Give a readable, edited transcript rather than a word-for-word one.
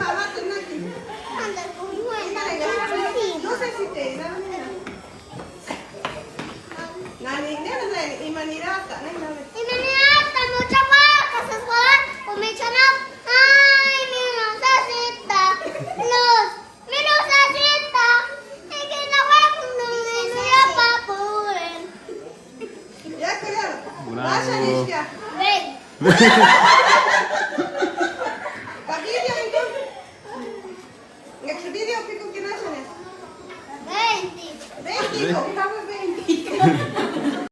Mamá, ten aquí. Anda con buena. No sé si te da. Nani, nani, imanirata, nani. Inaniyata mo tsaka kasaswan. Kumichanap. Ay, mino sa sita. Los. Mino sa sita. Ikinawa kung nunuya papurin. Ya, cuidado. Bravo. Vaya, Nishka. Ven. Video entonces. En el video pico que no es. 20. 20, 20.